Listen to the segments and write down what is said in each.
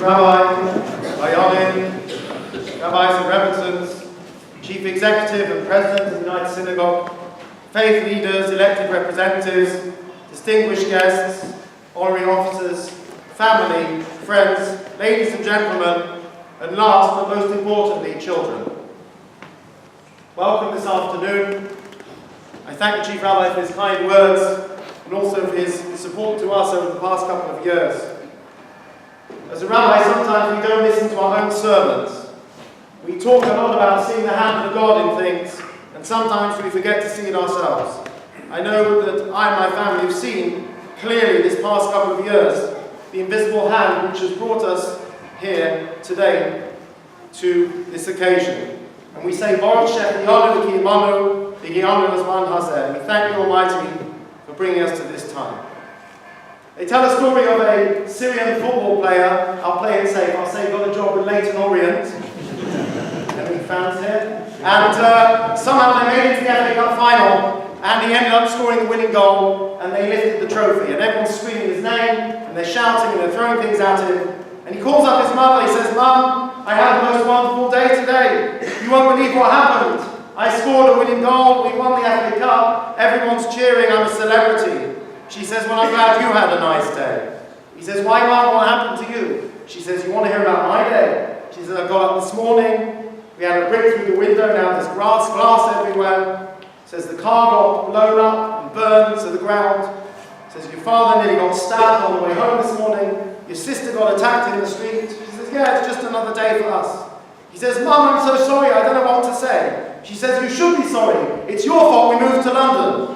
Rabbi, Bayanin, Rabbis and Rebbetzins, Chief Executive and President of the United Synagogue, faith leaders, elected representatives, distinguished guests, honorary officers, family, friends, ladies and gentlemen, and last but most importantly, children. Welcome this afternoon. I thank the Chief Rabbi for his kind words and also for his support to us over the past couple of years. As a rabbi, sometimes we don't listen to our own sermons. We talk a lot about seeing the hand of God in things, and sometimes we forget to see it ourselves. I know that I and my family have seen clearly this past couple of years the invisible hand which has brought us here today to this occasion. And we say, Baruch She'echiyanu v'kiyimanu v'higiyanu l'zman hazeh. We thank the Almighty for bringing us to this time. They tell a story of a Syrian football player. I'll play it safe. I'll say he got a job with Leyton Orient. Any fans here? And somehow they made it to the FA Cup final, and he ended up scoring the winning goal, and they lifted the trophy. And everyone's screaming his name, and they're shouting, and they're throwing things at him. And he calls up his mother. He says, "Mum, I had the most wonderful day today. You won't believe what happened. I scored a winning goal. We won the FA Cup. Everyone's cheering. I'm a celebrity." She says, "Well, I'm glad you had a nice day." He says, "Why, Mum, what happened to you?" She says, "You want to hear about my day?" She says, "I got up this morning. We had a brick through the window. Now there's glass everywhere." Says, "The car got blown up and burned to the ground." Says, "Your father nearly got stabbed on the way home this morning. Your sister got attacked in the street." She says, "Yeah, it's just another day for us." He says, "Mum, I'm so sorry. I don't know what to say." She says, "You should be sorry. It's your fault we moved to London."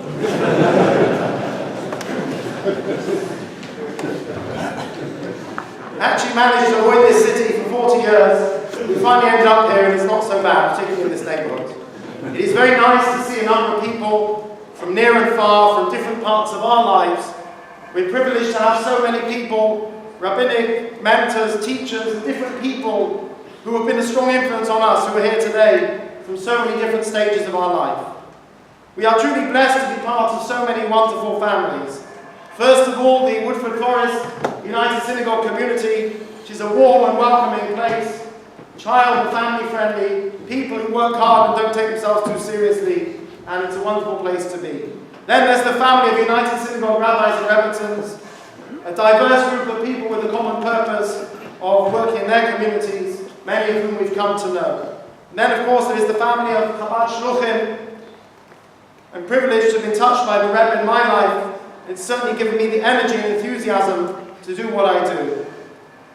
Actually managed to avoid this city for 40 years. We finally ended up here, and it's not so bad, particularly in this neighbourhood. It is very nice to see a number of people from near and far, from different parts of our lives. We're privileged to have so many people, rabbinic mentors, teachers, different people who have been a strong influence on us, who are here today from so many different stages of our life. We are truly blessed to be part of so many wonderful families. First of all, the Woodford Forest United Synagogue community, which is a warm and welcoming place, child and family friendly, people who work hard and don't take themselves too seriously, and it's a wonderful place to be. Then there's the family of United Synagogue Rabbis and Rebbetzins, a diverse group of people with a common purpose of working in their communities, many of whom we've come to know. And then of course there is the family of Chabad Shluchim. I'm privileged to have been touched by the Rebbe in my life. It's certainly given me the energy and enthusiasm to do what I do.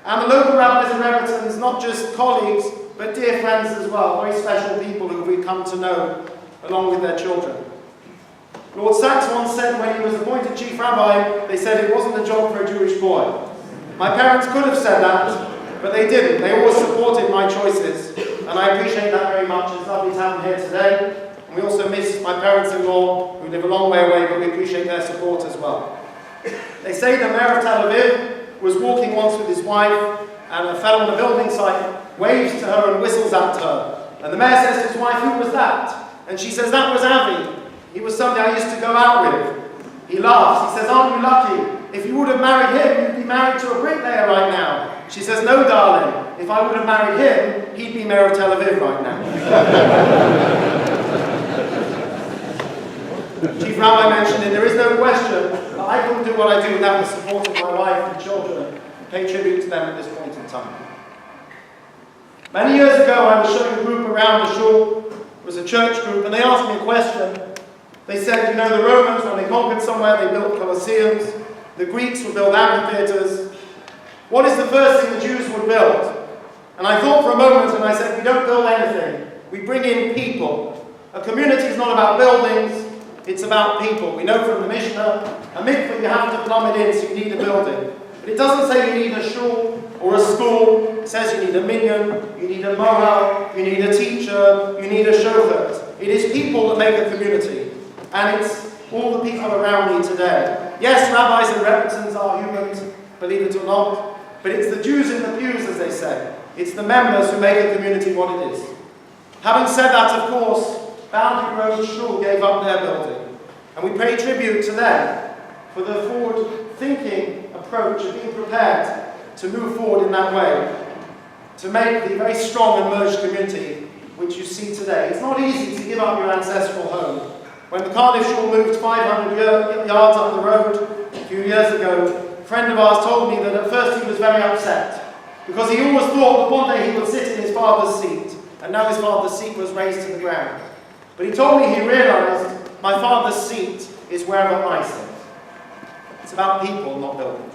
And the local rabbis and rebbetzins, not just colleagues, but dear friends as well, very special people who we've come to know along with their children. Lord Sachs once said when he was appointed Chief Rabbi, they said it wasn't a job for a Jewish boy. My parents could have said that, but they didn't. They always supported my choices, and I appreciate that very much. It's lovely to have them here today. We also miss my parents-in-law, who live a long way away, but we appreciate their support as well. They say the mayor of Tel Aviv was walking once with his wife, and a fellow on the building site waves to her and whistles at her. And the mayor says to his wife, "Who was that?" And she says, "That was Avi. He was somebody I used to go out with." He laughs. He says, "Aren't you lucky? If you would have married him, you'd be married to a bricklayer right now." She says, "No, darling. If I would have married him, he'd be mayor of Tel Aviv right now." Chief Rabbi mentioned it, there is no question that I couldn't do what I do without the support of my wife and children, and pay tribute to them at this point in time. Many years ago, I was showing a group around the shul. It was a church group, and they asked me a question. They said, "You know, the Romans, when they conquered somewhere, they built colosseums. The Greeks would build amphitheaters. What is the first thing the Jews would build?" And I thought for a moment, and I said, "We don't build anything. We bring in people. A community is not about buildings. It's about people. We know from the Mishnah, a mikveh you have to plumb it in, so you need a building. But it doesn't say you need a shul or a school. It says you need a minyan, you need a mohel, you need a teacher, you need a shochet. It is people that make a community. And it's all the people around me today. Yes, rabbis and rebbetzins are humans, believe it or not. But it's the Jews in the pews, as they say. It's the members who make a community what it is. Having said that, of course, Boundary Road Shul gave up their building, and we pay tribute to them for the forward-thinking approach of being prepared to move forward in that way, to make the very strong and merged community which you see today. It's not easy to give up your ancestral home. When the Cardiff Shul moved 500 yards up the road a few years ago, a friend of ours told me that at first he was very upset, because he always thought that one day he would sit in his father's seat, and now his father's seat was raised to the ground. But he told me he realized, my father's seat is wherever I sit. It's about people, not buildings.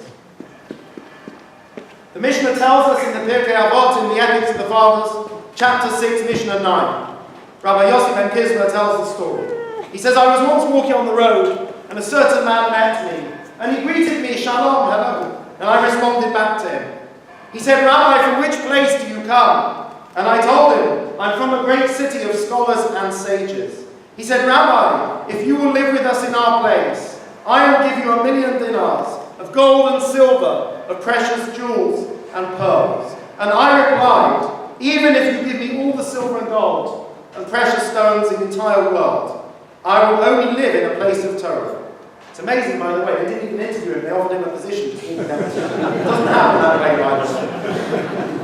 The Mishnah tells us in the Pirkei Avot, in the Ethics of the Fathers, chapter 6, Mishnah 9. Rabbi Yossi ben Kisma tells the story. He says, I was once walking on the road, and a certain man met me, and he greeted me, Shalom, hello, and I responded back to him. He said, Rabbi, from which place do you come? And I told him, I'm from a great city of scholars and sages. He said, Rabbi, if you will live with us in our place, I will give you 1,000,000 dinars of gold and silver, of precious jewels and pearls. And I replied, even if you give me all the silver and gold and precious stones in the entire world, I will only live in a place of Torah. It's amazing, by the way, they didn't even interview him, they offered him a position. It doesn't happen that way, by the way.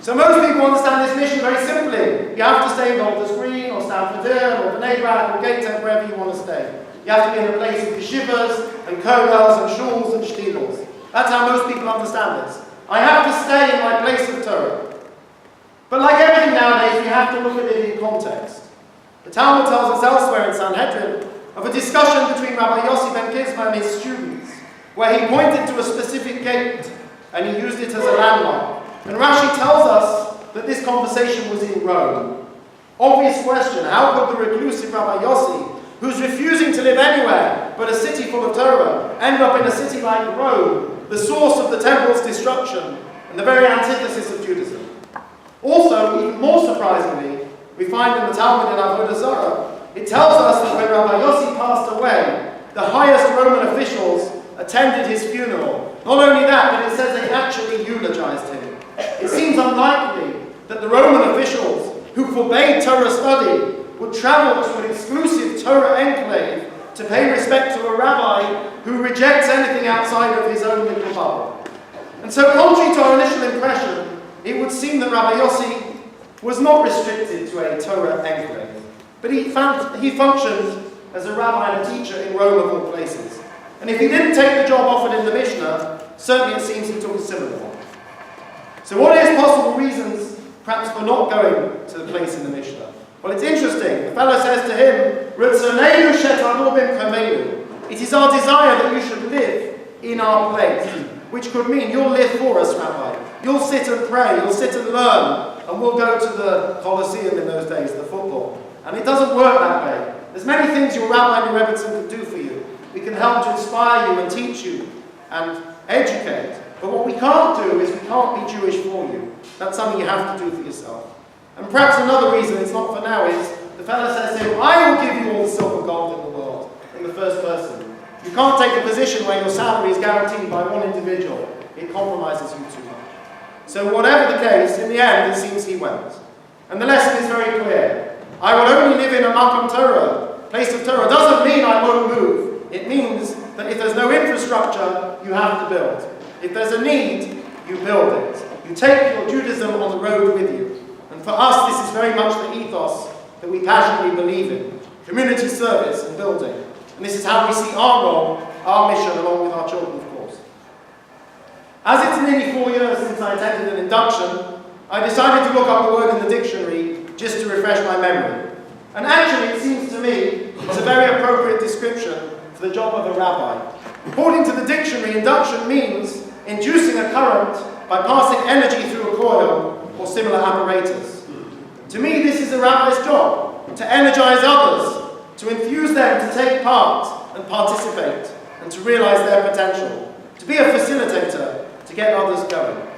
So most people understand this mission very simply. You have to stay in Golders Green, or Stamford Hill, or Bnei Brak, or Gateshead, wherever you want to stay. You have to be in a place of yeshivas, and kollels, and shuls, and shtilos. That's how most people understand this. I have to stay in my place of Torah. But like everything nowadays, we have to look at it in context. The Talmud tells us elsewhere in Sanhedrin of a discussion between Rabbi Yossi ben Kisma and his students, where he pointed to a specific gate, and he used it as a landmark. And Rashi tells us that this conversation was in Rome. Obvious question, how could the reclusive Rabbi Yossi, who's refusing to live anywhere but a city full of Torah, end up in a city like Rome, the source of the temple's destruction, and the very antithesis of Judaism? Also, even more surprisingly, we find in the Talmud in Avodah Zarah, it tells us that when Rabbi Yossi passed away, the highest Roman officials attended his funeral. Not only that, but it says they actually eulogized him. It seems unlikely that the Roman officials who forbade Torah study would travel to an exclusive Torah enclave to pay respect to a rabbi who rejects anything outside of his own little bubble. And so, contrary to our initial impression, it would seem that Rabbi Yossi was not restricted to a Torah enclave, but he functioned as a rabbi and a teacher in Rome of all places. And if he didn't take the job offered in the Mishnah, certainly it seems he took a similar one. So what is possible reasons, perhaps, for not going to the place in the Mishnah? Well, it's interesting. The fellow says to him, it is our desire that you should live in our place, which could mean you'll live for us, Rabbi. You'll sit and pray, you'll sit and learn, and we'll go to the Colosseum in those days, the football. And it doesn't work that way. There's many things your rabbi and your rebbitzin can do for you. We can help to inspire you and teach you and educate. But what we can't do is we can't be Jewish for you. That's something you have to do for yourself. And perhaps another reason, it's not for now, is the fellow says to him, I will give you all the silver and gold in the world, in the first person. You can't take a position where your salary is guaranteed by one individual. It compromises you too much. So whatever the case, in the end, it seems he went. And the lesson is very clear. I will only live in a Makom Torah, place of Torah. Doesn't mean I won't move. It means that if there's no infrastructure, you have to build. If there's a need, you build it. You take your Judaism on the road with you. And for us, this is very much the ethos that we passionately believe in. Community service and building. And this is how we see our role, our mission, along with our children, of course. As it's nearly 4 years since I attended an induction, I decided to look up the word in the dictionary just to refresh my memory. And actually, it seems to me, it's a very appropriate description for the job of a rabbi. According to the dictionary, induction means inducing a current by passing energy through a coil or similar apparatus. To me, this is a rabbi's job, to energize others, to enthuse them to take part and participate, and to realize their potential, to be a facilitator, to get others going.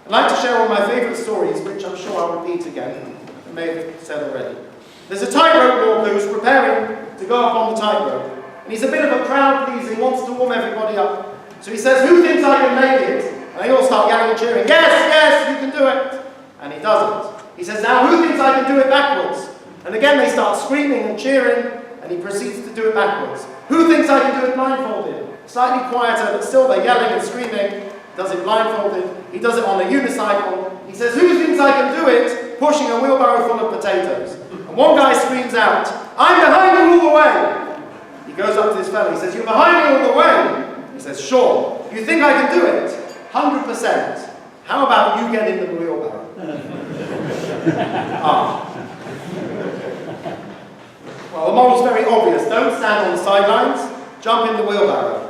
I'd like to share one of my favorite stories, which I'm sure I'll repeat again, I may have said already. There's a tightrope walker who's preparing to go up on the tightrope. And he's a bit of a crowd pleaser, he wants to warm everybody up. So he says, who thinks I can make it? And they all start yelling and cheering, yes, yes, you can do it. And he doesn't. He says, now who thinks I can do it backwards? And again they start screaming and cheering, and he proceeds to do it backwards. Who thinks I can do it blindfolded? Slightly quieter, but still they're yelling and screaming. does it blindfolded, he does it on a unicycle. He says, who thinks I can do it pushing a wheelbarrow full of potatoes? And one guy screams out, I'm behind you all the way. He goes up to this fellow, he says, you're behind me all the way. He says, sure. You think I can do it? 100%. How about you get in the wheelbarrow? Well, the moral's very obvious. Don't stand on the sidelines, jump in the wheelbarrow.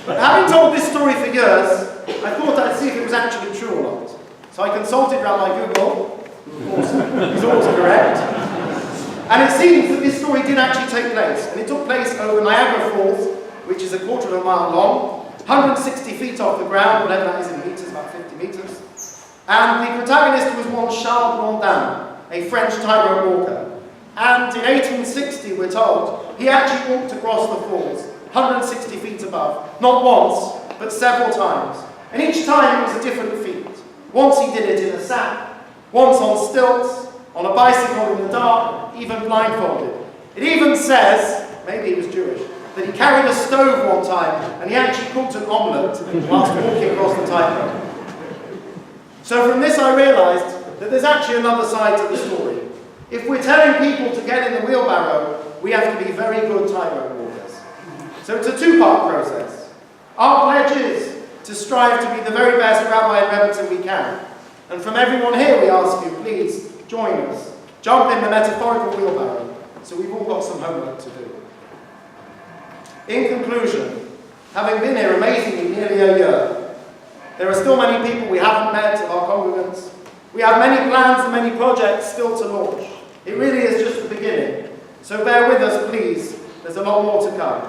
But having told this story for years, I thought I'd see if it was actually true or not. So I consulted Rabbi Google, who of course is always correct. And it seems that this story did actually take place. And it took place over Niagara Falls, which is 1/4 mile long, 160 feet off the ground, whatever that is in meters, about 50 meters. And the protagonist was one Charles Blondin, a French tightrope walker. And in 1860, we're told, he actually walked across the falls, 160 feet above, not once, but several times. And each time it was a different feat. Once he did it in a sack, once on stilts, on a bicycle in the dark, even blindfolded. It even says, maybe he was Jewish, that he carried a stove one time and he actually cooked an omelette whilst walking across the tightrope. So from this I realised that there's actually another side to the story. If we're telling people to get in the wheelbarrow, we have to be very good tightrope walkers. So it's a two-part process. Our pledge is to strive to be the very best rabbi and rebbitzin we can. And from everyone here we ask you, please join us. Jump in the metaphorical wheelbarrow, so we've all got some homework to do. In conclusion, having been here amazingly nearly a year, there are still many people we haven't met of our congregants. We have many plans and many projects still to launch. It really is just the beginning. So bear with us, please. There's a lot more to come.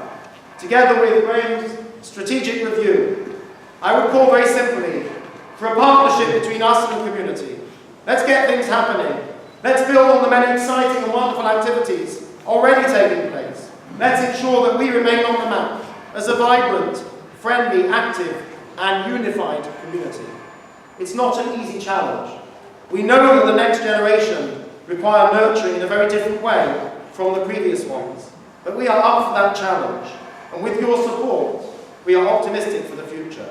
Together with Graham's strategic review, I would call very simply for a partnership between us and the community. Let's get things happening. Let's build on the many exciting and wonderful activities already taking place. Let's ensure that we remain on the map as a vibrant, friendly, active, and unified community. It's not an easy challenge. We know that the next generation require nurturing in a very different way from the previous ones. But we are up for that challenge. And with your support, we are optimistic for the future.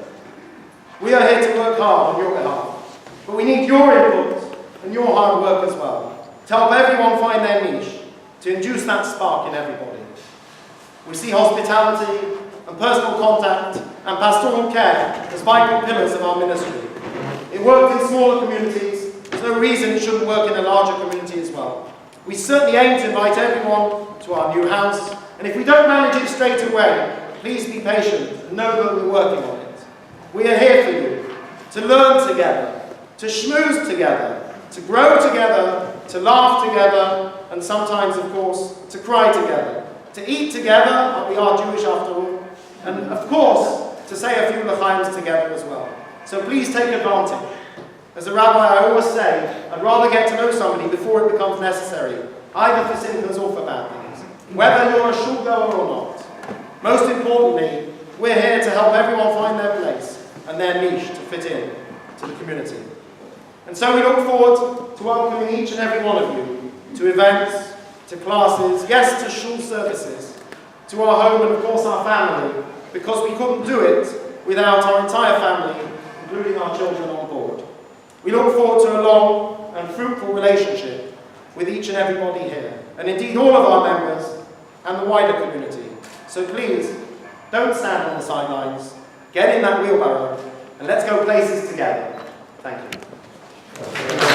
We are here to work hard on your behalf. But we need your input and your hard work as well, to help everyone find their niche, to induce that spark in everybody. We see hospitality and personal contact and pastoral care as vital pillars of our ministry. It worked in smaller communities. There's no reason it shouldn't work in a larger community as well. We certainly aim to invite everyone to our new house, and if we don't manage it straight away, please be patient and know that we're working on it. We are here for you, to learn together, to schmooze together, to grow together, to laugh together, and sometimes, of course, to cry together, to eat together, but we are Jewish after all, and of course, to say a few l'chaims together as well. So please take advantage. As a rabbi, I always say, I'd rather get to know somebody before it becomes necessary, either for simchas or for bad things, whether you're a shul goer or not. Most importantly, we're here to help everyone find their place and their niche to fit in to the community. And so we look forward to welcoming each and every one of you to events, to classes, yes, to shul services, to our home and of course our family, because we couldn't do it without our entire family, including our children on board. We look forward to a long and fruitful relationship with each and everybody here, and indeed all of our members and the wider community. So please, don't stand on the sidelines, get in that wheelbarrow, and let's go places together. Thank you.